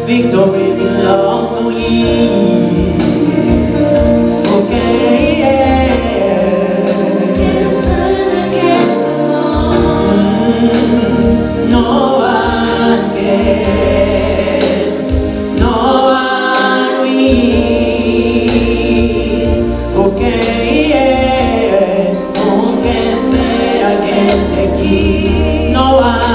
Victory belongs to you. Okay, yeah. No one can, no one will. Okay, yeah. Who can stand against the King? No one.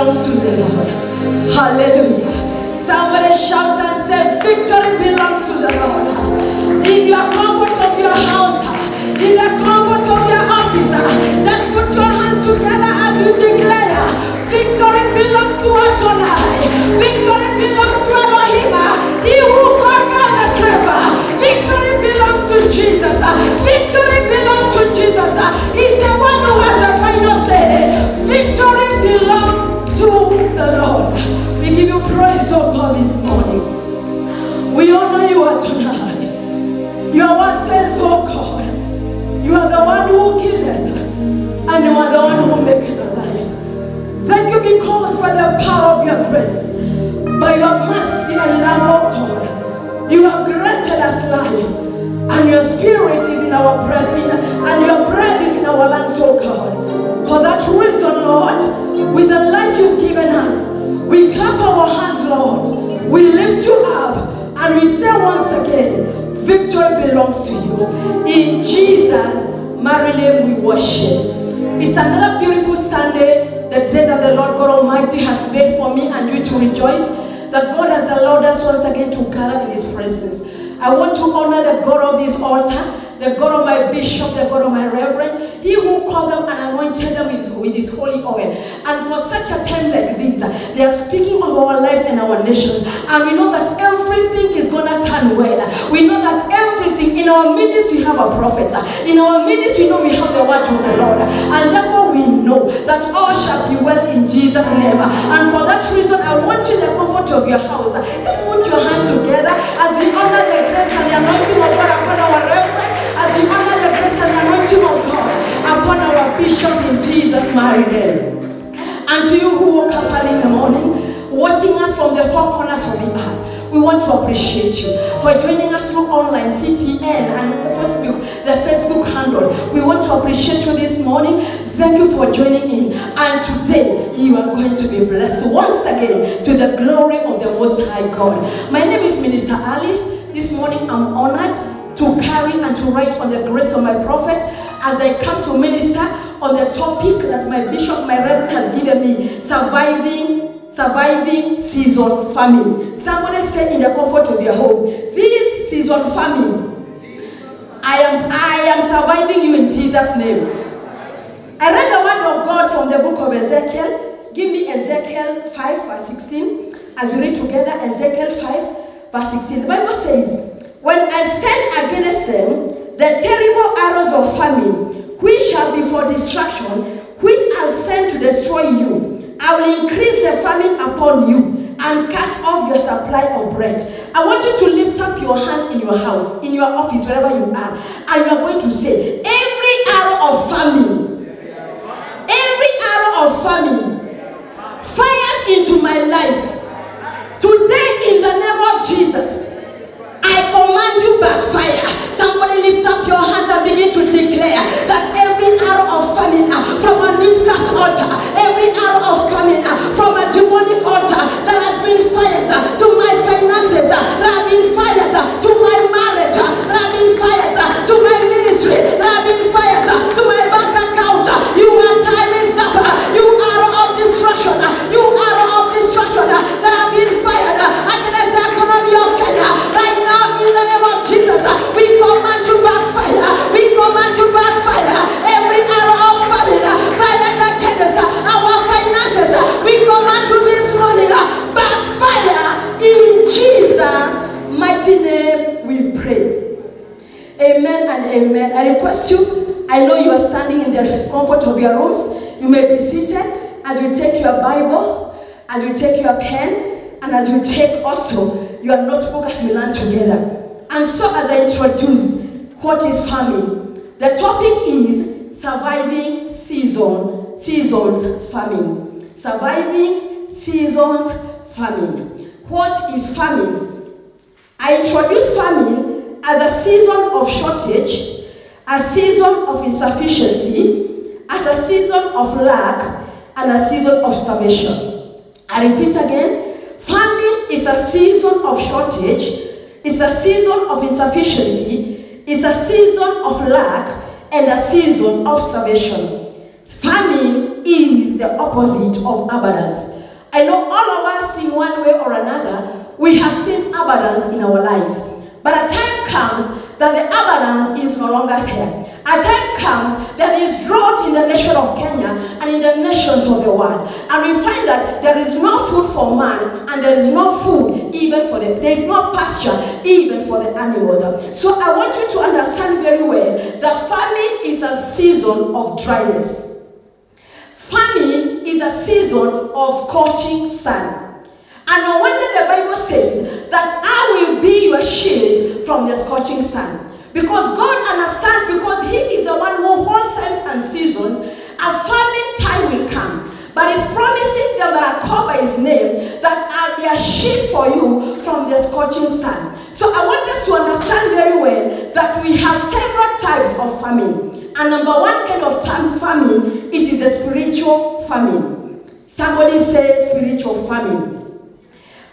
belongs to the Lord. Hallelujah. Somebody shout and say, victory belongs to the Lord. In your comfort of your house, in the comfort of your office, just put your hands together as you declare, victory belongs to Adonai. Victory belongs to Elohim. He who conquered the grave. Victory belongs to Jesus. Victory belongs to Jesus. He's the one who has the final say. Victory belongs to the Lord. We give you praise, oh God, this morning. We honor you tonight. Your word says, oh God, you are the one who killeth, and you are the one who maketh alive. Thank you because by the power of your grace, by your mercy and love, oh God, you have granted us life, and your spirit is in our breath, and your breath is in our lungs, oh God. For that reason, Lord, with the life you've given us, we clap our hands, Lord. We lift you up, and we say once again, victory belongs to you. In Jesus' mighty name we worship. It's another beautiful Sunday, the day that the Lord God Almighty has made for me and you to rejoice, that God has allowed us once again to gather in His presence. I want to honor the God of this altar, the God of my bishop, the God of my reverend, He who called them and anointed them with His holy oil. And for such a time like this, they are speaking of our lives and our nations. And we know that everything is going to turn well. We know that everything, in our midst we have a prophet. In our midst we know we have the word of the Lord. And therefore we know that all shall be well in Jesus' name. And for that reason, I want you in the comfort of your house. Let's put your hands together as we honor the grace and the anointing of God upon our reverend. As we honor the grace and the anointing of God upon our bishop in Jesus' mighty name. And to you who woke up early in the morning, watching us from the four corners of the earth, we want to appreciate you for joining us through online CTN and the Facebook handle. We want to appreciate you this morning. Thank you for joining in. And today, you are going to be blessed once again to the glory of the Most High God. My name is Minister Alice. This morning, I'm honored to carry and to write on the grace of my prophet as I come to minister on the topic that my bishop, my reverend, has given me, surviving season famine. Somebody say in the comfort of your home, this season famine, I am surviving you in Jesus' name. I read the word of God from the book of Ezekiel. Give me Ezekiel 5 verse 16. As we read together, Ezekiel 5 verse 16. The Bible says, when I send against them the terrible arrows of famine, which shall be for destruction, which I'll send to destroy you, I will increase the famine upon you and cut off your supply of bread. I want you to lift up your hands in your house, in your office, wherever you are, and you are going to say, every arrow of famine, fired into my life, today in the name of Jesus, I command you backfire. Somebody lift up your hands and begin to declare that every arrow of famine from a witchcraft altar, every arrow of famine from a demonic altar that has been fired to my finances, that have been fired to my marriage, that have been fired to my ministry, that have been fired to my bank account. Your time is up. You arrow of destruction, you arrow of destruction that have been fired against the economy of Kenya. Right now, in the name of Jesus, we command you backfire. We command you backfire. Every arrow of famine fired against our finances, we command you this morning backfire in Jesus' mighty name. We pray. Amen and amen. I request you. I know you are standing in the comfort of your rooms. You may be seated as you take your Bible, as you take your pen, and as you take also your notebook as we learn together. And so as I introduce what is famine, the topic is surviving seasons famine. Surviving seasons famine. What is famine? I introduce famine as a season of shortage, a season of insufficiency, as a season of lack, and a season of starvation. I repeat again, famine is a season of shortage, it's a season of insufficiency, it's a season of lack, and a season of starvation. Famine is the opposite of abundance. I know all of us in one way or another, we have seen abundance in our lives. But a time comes that the abundance is no longer there. A time comes that there is drought in the nation of Kenya and in the nations of the world. And we find that there is no food for man and there is no food even for there is no pasture even for the animals. So I want you to understand very well that famine is a season of dryness. Famine is a season of scorching sun. And no wonder the Bible says that I will be your shield from the scorching sun. Because God understands, because He is the one who holds times and seasons, a famine time will come. But He's promising them that are called by His name, that I'll be a shield for you from the scorching sun. So I want us to understand very well that we have several types of famine. And number one kind of famine, it is a spiritual famine. Somebody say spiritual famine.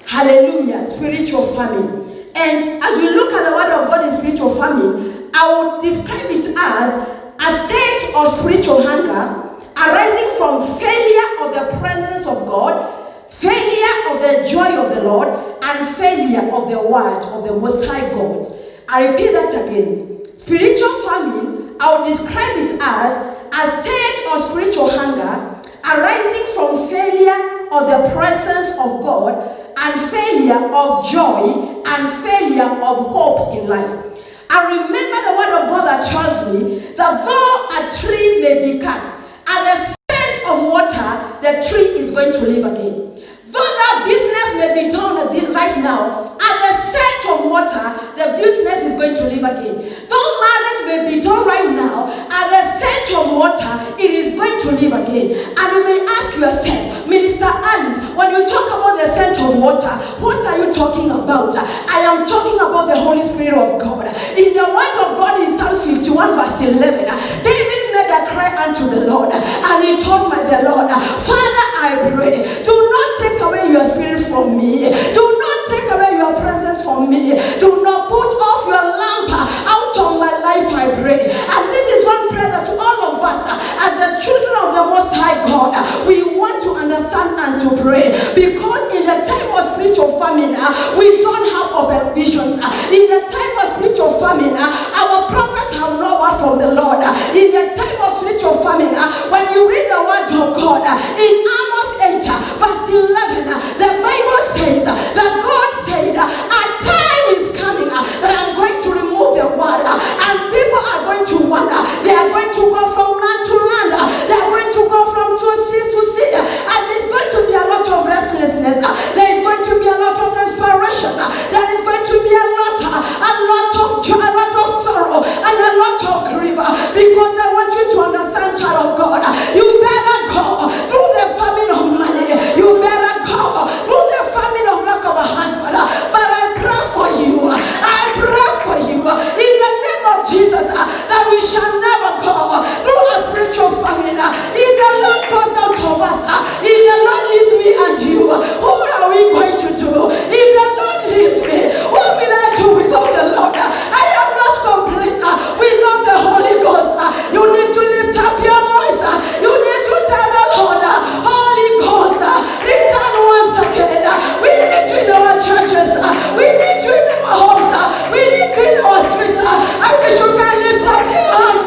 Hallelujah, spiritual famine. And as we look at the word of God in spiritual famine, I would describe it as a state of spiritual hunger arising from failure of the presence of God, failure of the joy of the Lord, and failure of the word of the Most High God. I repeat that again. Spiritual famine, I would describe it as a state of spiritual hunger arising from failure of the presence of God, and failure of joy, and failure of hope in life. I remember the word of God that tells me that though a tree may be cut, at the scent of water, the tree is going to live again. Though that business may be done right now, at the scent of water, the business is going to live again. Though marriage may be done right now, at the scent of water, it is going to live again. And you may ask yourself, Minister Alice, when you talk about the scent of water, what are you talking about? I am talking about the Holy Spirit of God. In the word of God in Psalm 51 verse 11, David made a cry unto the Lord, and he told the Lord, Father, I pray, do not take away your spirit from me. Do not take away your presence from me. Do not put off your lamp out of my life, I pray. And this is one prayer that all of us, as the children of the Most High God, we want to understand and to pray. Because in the time of spiritual famine, we don't have open visions. In the time of spiritual famine, our prophets have no word from the Lord. In the time of spiritual famine, when you read the word of God, in Amos 8, verse 11, the Bible says that God said, a time is coming that I'm going to remove the water, and people are going to wander. They are going to go from land to land. They are going to go from sea to sea. And there's going to be a lot of restlessness. There is going to be a lot of desperation. There is going to be a lot of joy, a lot of sorrow, and a lot of grief. Because I want you to understand, child of God, you better go through the famine of money. You better go through the famine of lack of a husband. But I pray for you. I pray for you in the name of Jesus that we shall never go through a spiritual famine. If the Lord goes out of us, if the Lord leaves me and you, what are we going to do? If the Lord leaves me, what will I do without the Lord? I am not complete without the Holy Ghost. You need to lift up your voice. You need to tell the Lord, Holy Ghost, return once again. We need you in our churches. We need you in our homes. We need you in our streets. I wish you can lift up your hands.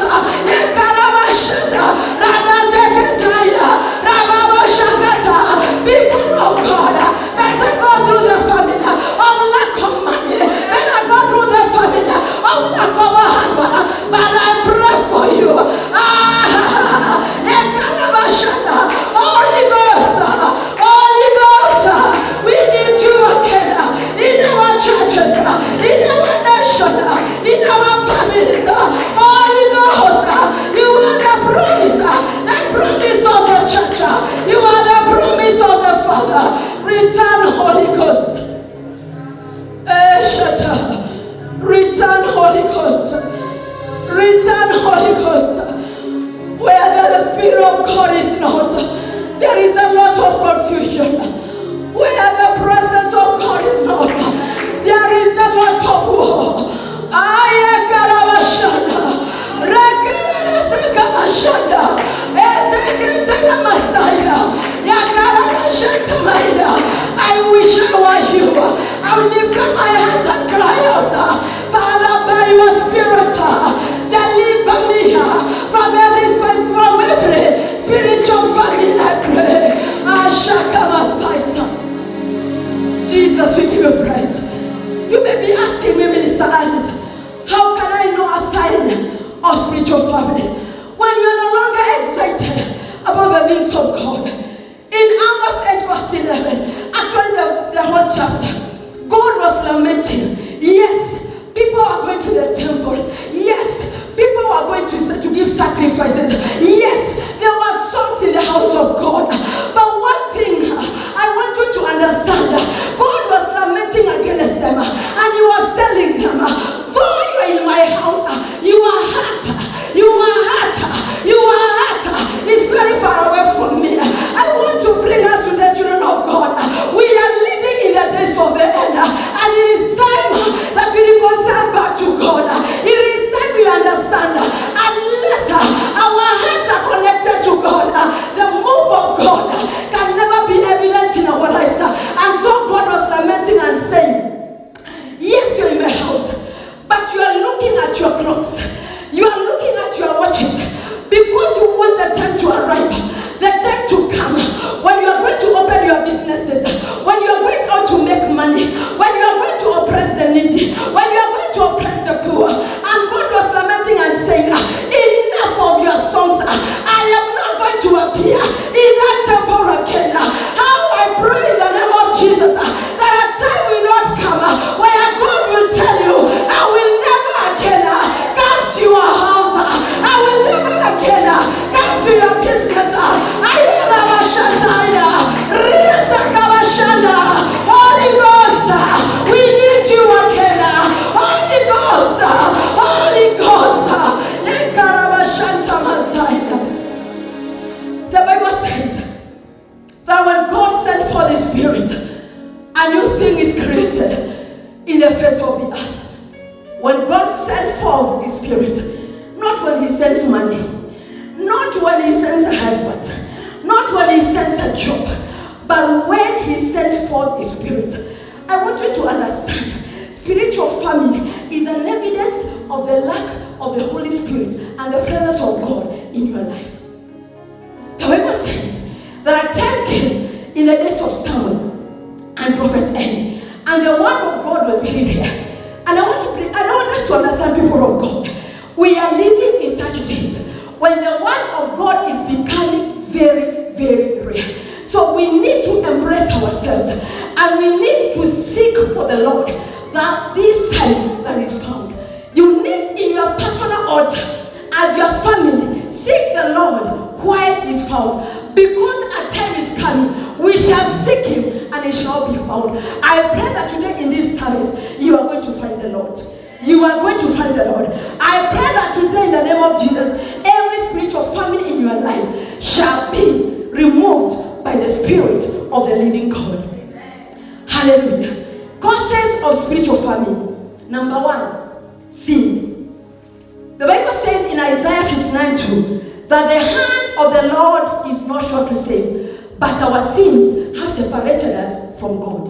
People of God, better go through the famine of lack of money. Better go through the famine of lack of a husband. But I pray for you. Holy Ghost, Holy Ghost, we need you again in our churches, in our nation, in our families. Holy Ghost, you are the promise of the church. You are the promise of the Father. Return, Holy Ghost. Return, Holy Ghost. Return, Holy Ghost. Where the Spirit of God is not, there is a lot of confusion. Where the presence of God is not, there is a lot of war. Rekerere sekamashanda. Ezekiel I wish I were you. I will lift up my hands and cry out, Father, by your Spirit, deliver me from every spiritual famine, I pray. Jesus, we give you praise. You may be asking me, Minister Alice, how can I know a sign of spiritual family when you are no longer excited about the things of God? In Amos 8 verse 11, actually the whole chapter, God was lamenting. Yes, people are going to the temple. Yes, people are going to give sacrifices. Yes, there were songs in the house of God. But one thing I want you to understand, God was lamenting against them, and He was telling them, though you are in my house, you are hurt. You are hurt. You are hurt. It's very far away from me. I want to bring us to the children of God. We are living in the days of the end, and it is time that we reconcile back to God. It is time we understand, unless our hearts are connected to God, the move of God can never be evident in our lives. And so God was lamenting and saying, yes, you're in my house, but you are looking at your clocks. You are looking at your watches because you want the time to arrive, the time to come when you are going to open your businesses, when you are going out to make money, when you are going to oppress the needy, when you are going to oppress the poor. And God was lamenting and saying, enough of your songs. I am not going to appear in that temple again. How I pray in the name of Jesus that a time will not come where God will tell you, I will never again come to your house. I will never again come to your business. Holy Ghost, we need you again. Holy Ghost, Holy Ghost. The Bible says that when God sent for the Spirit, a new thing is created in the face of the earth. When God sent forth His Spirit, not when He sends money, not when He sends a husband, not when He sends a job, but when He sends forth His Spirit. I want you to understand, spiritual family is an evidence of the lack of the Holy Spirit and the presence of God in your life. The Bible says that a time came in the days of Samuel and Prophet Eli, and the word of God was very rare. And I want us to understand, people of God, we are living in such days when the word of God is becoming very, very rare. So we need to embrace ourselves, and we need to seek for the Lord that this time that is found. You need in your personal altar, as your family, seek the Lord while He is found. Because a time is coming, we shall seek Him and He shall be found. I pray that today in this service, you are going to find the Lord. You are going to find the Lord. I pray that today in the name of Jesus, every spiritual family in your life shall be removed by the Spirit of the living God. Hallelujah. Causes of spiritual family. Number 1, sin. The Bible says in Isaiah 59:2 that the hand of the Lord is not short to save, but our sins have separated us from God.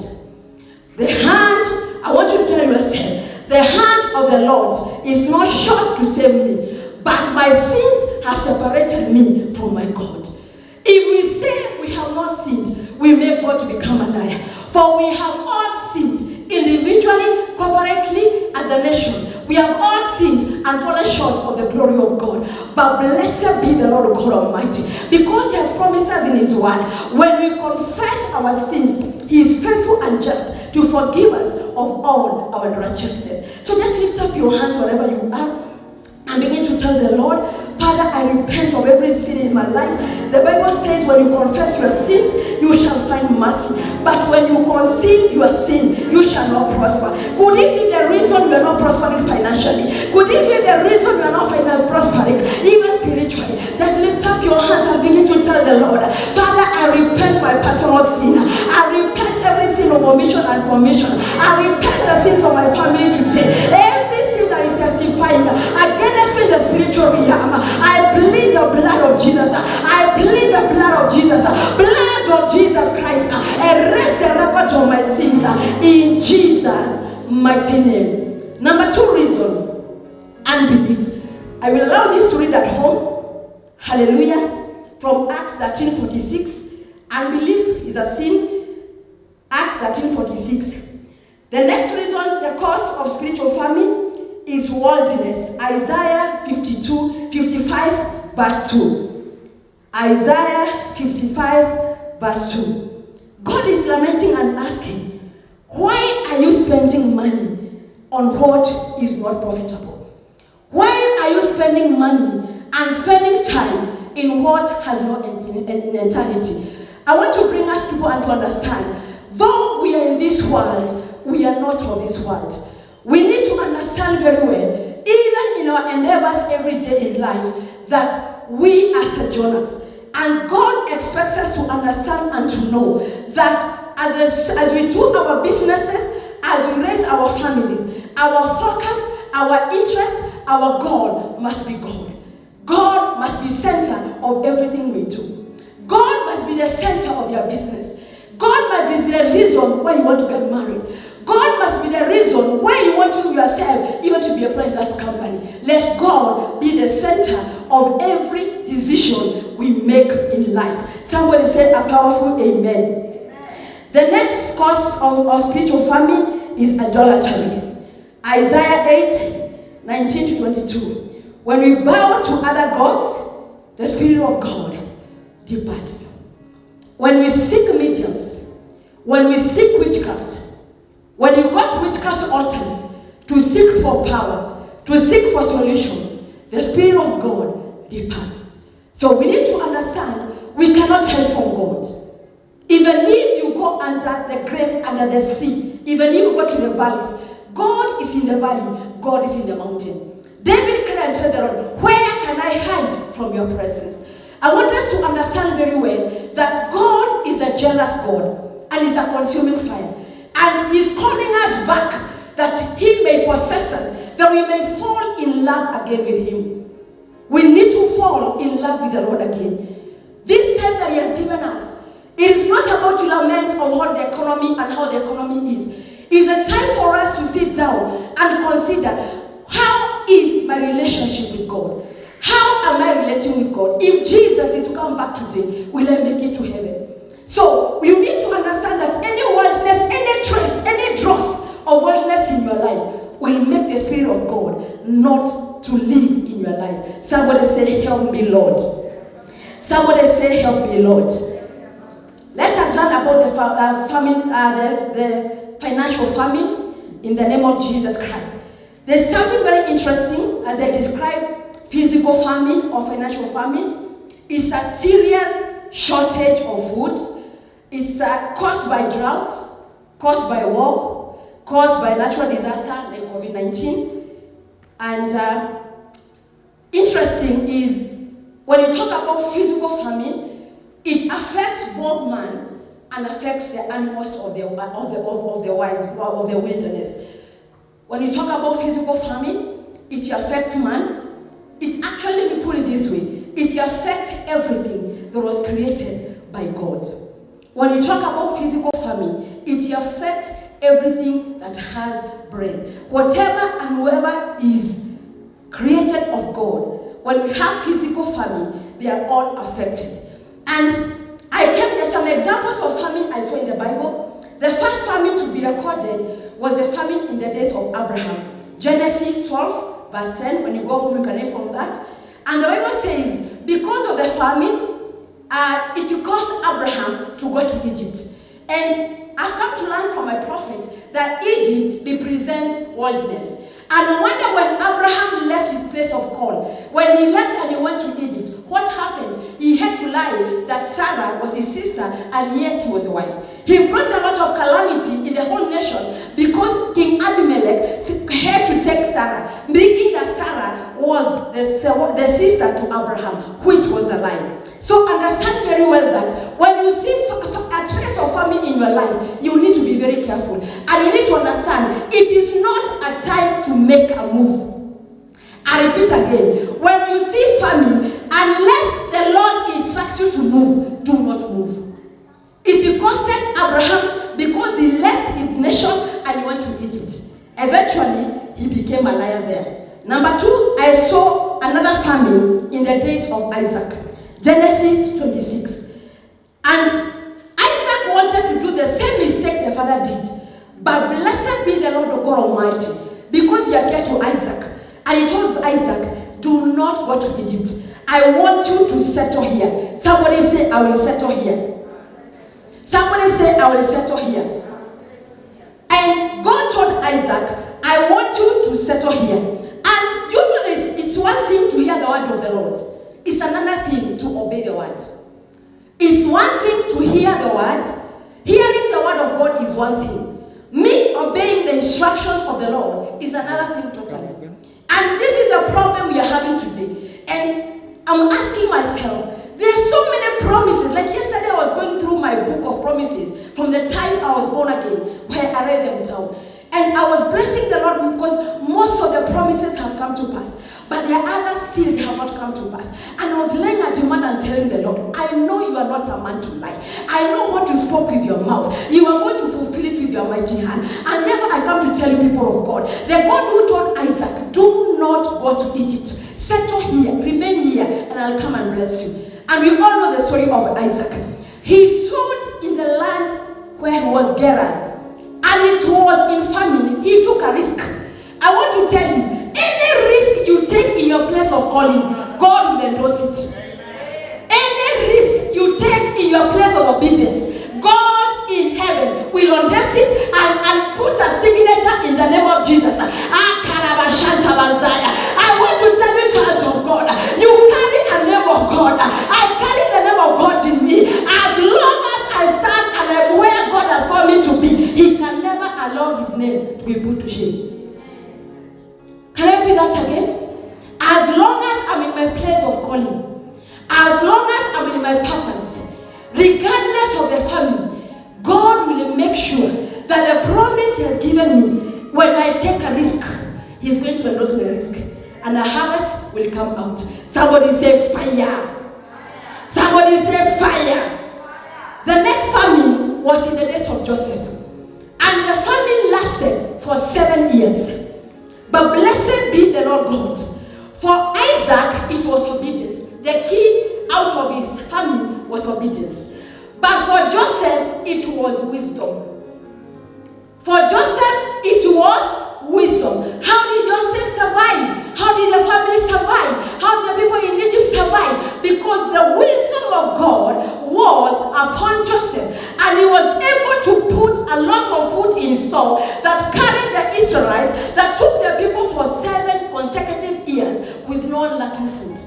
The hand, I want you to tell yourself, the hand of the Lord is not short to save me, but my sins have separated me from my God. If we say we have not sinned, we make God to become a liar. For we have all sinned, individually, corporately, as a nation. We have all sinned and fallen short of the glory of God. But blessed be the Lord God Almighty, because He has promised us in His word, when we confess our sins, He is faithful and just to forgive us of all our unrighteousness. So just lift up your hands wherever you are and begin to tell the Lord, Father, I repent of every sin in my life. The Bible says when you confess your sins, you shall find mercy. But when you conceal your sin, you shall not prosper. Could it be the reason you are not prospering financially? Could it be the reason you are not prospering, even spiritually? Just lift up your hands and begin to tell the Lord, Father, I repent my personal sin. I repent every sin of omission and commission. I repent the sins of my family today. Every sin that is testifying against me in the spiritual realm, I plead the blood of Jesus. I plead the blood of Jesus. Blood of Jesus Christ. Erase the record lot of my sins in Jesus' mighty name. Number 2 reason, unbelief. I will allow this to read at home. Hallelujah. From Acts 13:46. Unbelief is a sin. Acts 13:46. The next reason, the cause of spiritual famine, is worldliness. Isaiah 55 verse 2. Isaiah 55 verse 2. God is lamenting and asking, why are you spending money on what is not profitable? Why are you spending money and spending time in what has no eternity? I want to bring us people and to understand, though we are in this world, we are not of this world. We need to understand very well, even in our endeavors every day in life, that we are sojourners. And God expects us to understand and to know that as we do our businesses, as we raise our families, our focus, our interest, our goal must be God. God must be center of everything we do. God must be the center of your business. God must be the reason why you want to get married. God must be the reason why you want to yourself even to be a part of that company. Let God be the center of every decision we make in life. Somebody say a powerful amen. The next cause of spiritual famine is idolatry. Isaiah 8:19-22. When we bow to other gods, the Spirit of God departs. When we seek mediums, when we seek witchcraft, when you go to witchcraft altars to seek for power, to seek for solution, the Spirit of God departs. So we need to understand we cannot help from God. Even if you go under the grave, under the sea, even if you go to the valleys, God is in the valley, God is in the mountain. David cried and told the Lord, where can I hide from your presence? I want us to understand very well that God is a jealous God and is a consuming fire. And he's calling us back that he may possess us, that we may fall in love again with him. We need to fall in love with the Lord again. This time that he has given us, it is not about to lament on what the economy and how the economy is. It's a time for us to sit down and consider, how is my relationship with God? How am I relating with God? If Jesus is to come back today, will I make it to heaven? So you need to understand that any worldliness, any trace, any dross of worldliness in your life will make the Spirit of God not to live in your life. Somebody say, help me, Lord. Somebody say, help me, Lord. Let us learn about the financial famine in the name of Jesus Christ. There's something very interesting as I describe physical famine or financial famine. It's a serious shortage of food. It's caused by drought, caused by war, caused by natural disaster like COVID-19. And interesting is when you talk about physical famine, it affects both man and affects the animals of the wilderness. When you talk about physical famine, it affects man. It actually, we put it this way, it affects everything that was created by God. When you talk about physical famine, it affects everything that has breath. Whatever and whoever is created of God, when we have physical famine, they are all affected. And there's some examples of famine I saw in the Bible. The first famine to be recorded was the famine in the days of Abraham. Genesis 12, verse 10, when you go home, you can read from that. And the Bible says, because of the famine, it caused Abraham to go to Egypt. And I've come to learn from my prophet that Egypt represents worldliness. And no wonder when Abraham left his place of call, when he left and he went to Egypt, what happened? He had to lie that Sarah was his sister and yet he was wise. He brought a lot of calamity in the whole nation because King Abimelech had to take Sarah, making that Sarah was the sister to Abraham, which was a lie. So understand very well that when you see a trace of famine in your life, you need to be very careful. And you need to understand, it is not a time to make a move. I repeat again, when you see famine, unless the Lord instructs you to move, do not move. It costed Abraham because Eventually, he became a lion there. Number 2, I saw another famine in the days of Isaac. Genesis 26. And Isaac wanted to do the same mistake the father did. But blessed be the Lord God Almighty, because he appeared to Isaac. And he told Isaac, do not go to Egypt. I want you to settle here. Somebody say, I will settle here. Somebody say, I will settle here. And God told Isaac, I want you to settle here. And do you know this? It's one thing to hear the word of the Lord. It's another thing to obey the word. It's one thing to hear the word. Hearing the word of God is one thing. Me obeying the instructions of the Lord is another thing totally. And this is a problem we are having today. And I'm asking myself, there are so many promises. Like yesterday I was going through my book of promises from the time I was born again, where I read them down. And I was blessing the Lord because most of the promises have come to pass. But there are others still have not come to pass. And I was laying at the man and telling the Lord, I know you are not a man to lie. I know what you spoke with your mouth. You are going to fulfill it with your mighty hand. And never I come to tell you, people of God, the God who told Isaac, do not go to Egypt. Settle here, remain here, and I'll come and bless you. And we all know the story of Isaac. He stood in the land where he was Gerar. And it was in famine. He took a risk. I want to tell you, any risk you take in your place of calling, God will endorse it. Any risk you take in your place of obedience, God in heaven will endorse it and put a signature in the name of Jesus. I want to tell you, child of God, you carry a name of God. I carry the name of God in me. As long as I stand and I'm where God has called me to be, He can never allow His name to be put to shame. Can I repeat that again? As long as I'm in my place of calling, as long as I'm in my purpose, regardless of the family, God will make sure that the promise He has given me, when I take a risk, He's going to endorse my risk. And a harvest will come out. Somebody say fire. Somebody say fire. The next famine was in the days of Joseph. And the famine lasted for 7 years. But blessed be the Lord God. For Isaac, it was obedience. The key out of his family was obedience. But for Joseph, it was wisdom. For Joseph, it was wisdom. How did Joseph survive? How did the family survive? How did the people in Egypt survive? Because the wisdom of God was upon Joseph. And he was able to put a lot of food in store that carried the Israelites, that took the people for 7 consecutive years with no lacking food.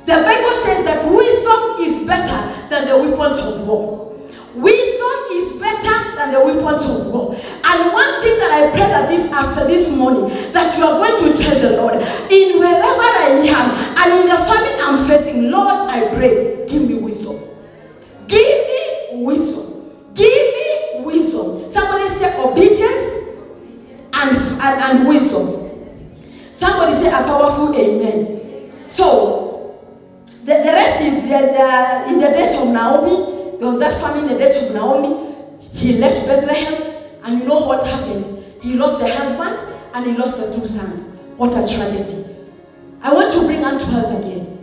The Bible says that wisdom is better than the weapons of war. Wisdom is better than the weapons of war. And one thing that I pray that after this morning, that you are going to tell the Lord, in wherever I am, and in the famine I'm facing, Lord, I pray, give me wisdom. Give me wisdom. Give me wisdom. Somebody say obedience and wisdom. Somebody say a powerful amen. So, the rest is in the days of Naomi. There was that famine in the days of Naomi. He left Bethlehem, and you know what happened? He lost the husband, and he lost the 2 sons. What a tragedy. I want to bring unto us again.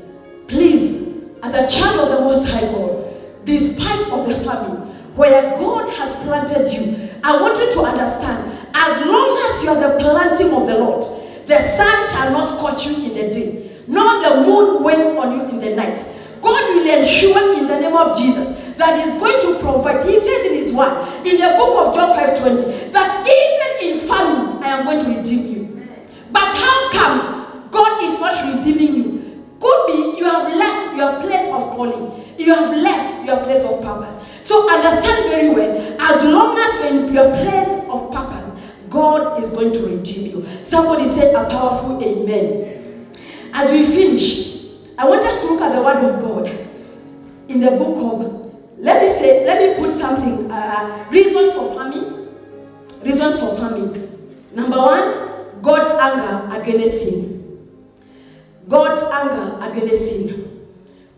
Please, as a child of the Most High God, despite of the famine, where God has planted you, I want you to understand, as long as you are the planting of the Lord, the sun shall not scorch you in the day, nor the moon wane on you in the night. God will ensure in the name of Jesus that He's going to provide. He says in His word, in the book of John 5:20, that even in famine, I am going to redeem you. But how comes God is not redeeming you? Could be you have left your place of calling. You have left your place of purpose. So understand very well, as long as you're in your place of purpose, God is going to redeem you. Somebody said a powerful amen. As we finish, I want us to look at the word of God in the book of, let me put something, reasons for famine. Reasons for famine. Number 1, God's anger against sin. God's anger against sin.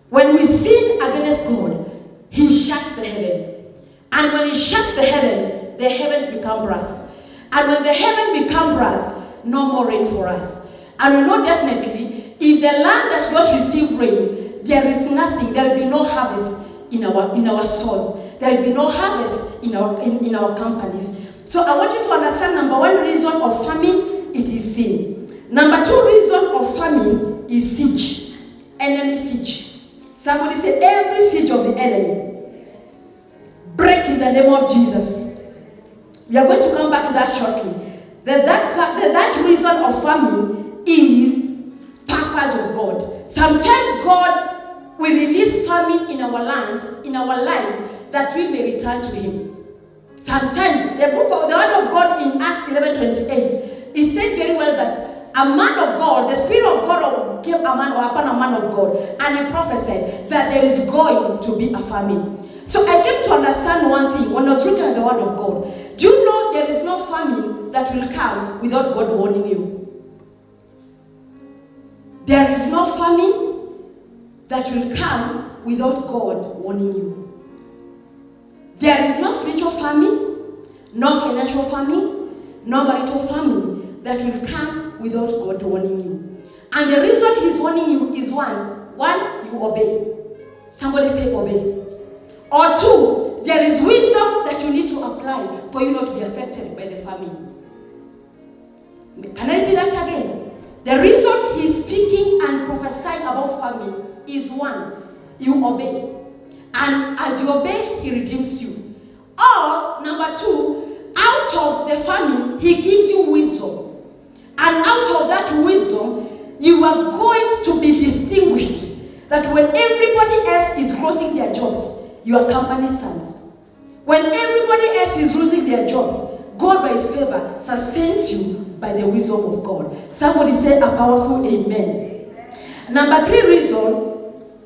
When we sin against God, He shuts the heaven. And when He shuts the heavens become brass. And when the heaven become brass, no more rain for us. And we know definitely, if the land does not receive rain, there is nothing, there will be no harvest in our stores. There will be no harvest in our companies. So I want you to understand, number one reason of famine, it is sin. Number two reason of famine is siege. Enemy siege. Somebody say, every siege of the enemy, break in the name of Jesus. We are going to come back to that shortly. That reason of famine is purpose of God. Sometimes God will release famine in our land, in our lives, that we may return to Him. Sometimes the word of God in Acts 11:28, it says very well that a man of God, the Spirit of God came upon a man of God, and he prophesied that there is going to be a famine. So I came to understand one thing when I was looking at the word of God. Do you know there is no famine that will come without God warning you? There is no famine that will come without God warning you. There is no spiritual famine, no financial famine, no marital famine that will come without God warning you. And the reason He's warning you is one, you obey. Somebody say obey. Or two, there is wisdom that you need to apply for you not to be affected by the famine. Can I repeat that again? The reason He's speaking and prophesying about famine is one, you obey. And as you obey, He redeems you. Or, number two, out of the famine, He gives you wisdom. And out of that wisdom, you are going to be distinguished. That when everybody else is closing their jobs, your company stands. When everybody else is losing their jobs, God by His favor sustains you by the wisdom of God. Somebody say a powerful amen. Number three reason,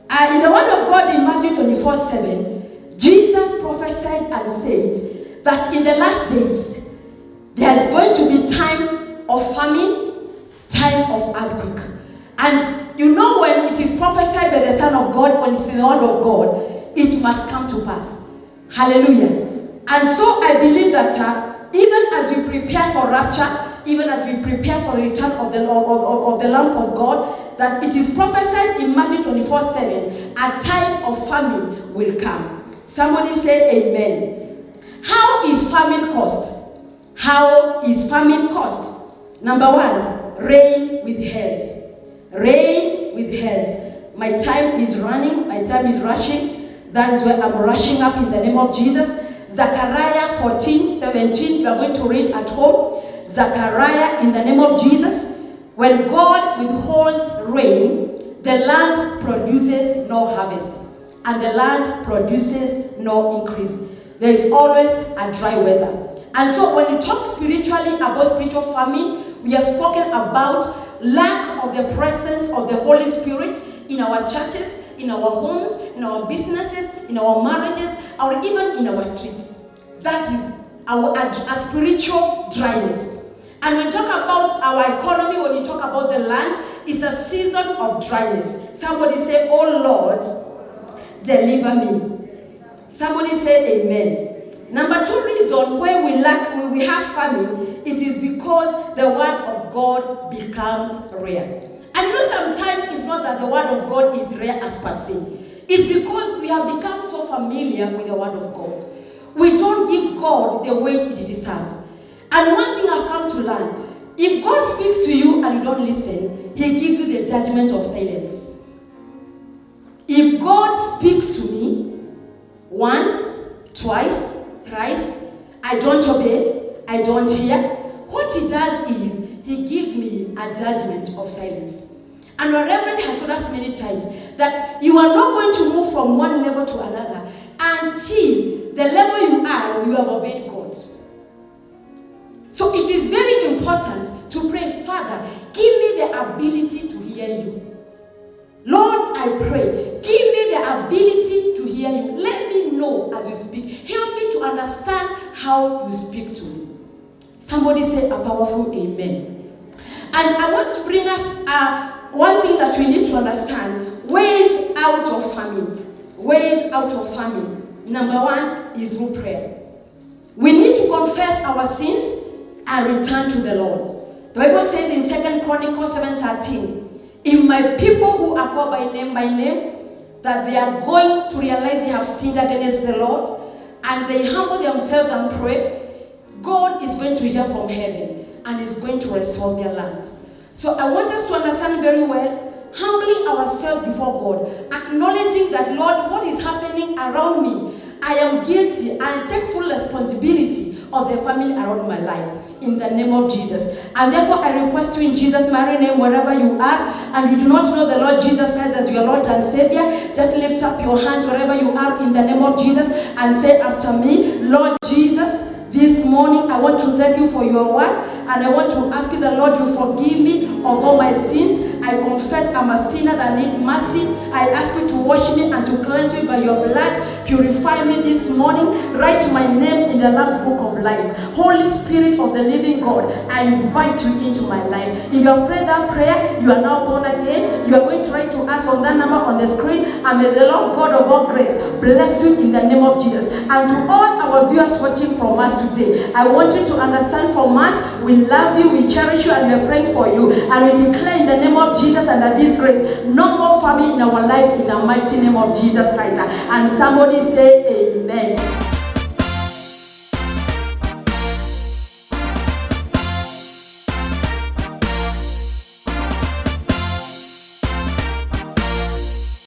in the word of God in Matthew 24:7, Jesus prophesied and said that in the last days, there is going to be time of famine, time of earthquake. And you know when it is prophesied by the Son of God, when it's in the word of God, it must come to pass. Hallelujah. And so I believe that even as we prepare for rapture, even as we prepare for the return of the Lord, of the Lamb of God, that it is prophesied in Matthew 24:7, a time of famine will come. Somebody say amen. How is famine caused? How is famine caused? Number one, rain withheld. Rain withheld. My time is running, my time is rushing. That is why I'm rushing up in the name of Jesus. Zechariah 14:17, we are going to read at home. Zechariah, in the name of Jesus. When God withholds rain, the land produces no harvest, and the land produces no increase. There is always a dry weather. And so when you talk spiritually about spiritual famine, we have spoken about lack of the presence of the Holy Spirit in our churches, in our homes, in our businesses, in our marriages, or even in our streets. That is a spiritual dryness. And when we talk about our economy, when we talk about the land, it's a season of dryness. Somebody say, oh Lord, deliver me. Somebody say amen. Number two reason why we have famine, it is because the word of God becomes rare. And you know, sometimes it's not that the word of God is rare as per se. It's because we have become so familiar with the word of God. We don't give God the weight He deserves. And one thing I've come to learn, if God speaks to you and you don't listen, He gives you the judgment of silence. If God speaks to me once, twice, thrice, I don't obey, I don't hear, what He does is He gives me a judgment of silence. And our Reverend has told us many times that you are not going to move from one level to another until the level you are, you have obeyed God. So it is very important to pray, Father, give me the ability to hear you. Lord, I pray, give me the ability to hear you. Let me know as you speak. Help me to understand how you speak to me. Somebody say a powerful amen. And I want to bring us one thing that we need to understand. Ways out of famine. Ways out of famine. Number one is through prayer. We need to confess our sins and return to the Lord. The Bible says in 2 Chronicles 7:13, if my people who are called by name, that they are going to realize they have sinned against the Lord, and they humble themselves and pray, God is going to hear from heaven and is going to restore their land. So I want us to understand very well, humbling ourselves before God, acknowledging that, Lord, what is happening around me, I am guilty, and take full responsibility of the family around my life, in the name of Jesus. And therefore I request you in Jesus' mighty name, wherever you are, and you do not know the Lord Jesus Christ as your Lord and Savior, just lift up your hands wherever you are in the name of Jesus and say after me, Lord Jesus, this morning I want to thank you for your word, and I want to ask you the Lord to forgive me of all my sins. I confess I'm a sinner that need mercy. I ask you to wash me and to cleanse me by your blood. Purify me this morning. Write my name in the Lamb's book of life. Holy Spirit of the living God, I invite you into my life. If you have prayed that prayer, you are now born again. You are going to try to ask on that number on the screen, and may the Lord God of all grace bless you in the name of Jesus. And to all our viewers watching from us today, I want you to understand from us, we love you, we cherish you, and we are praying for you. And we declare in the name of Jesus and that this grace, no more famine in our lives in the mighty name of Jesus Christ. And somebody say amen.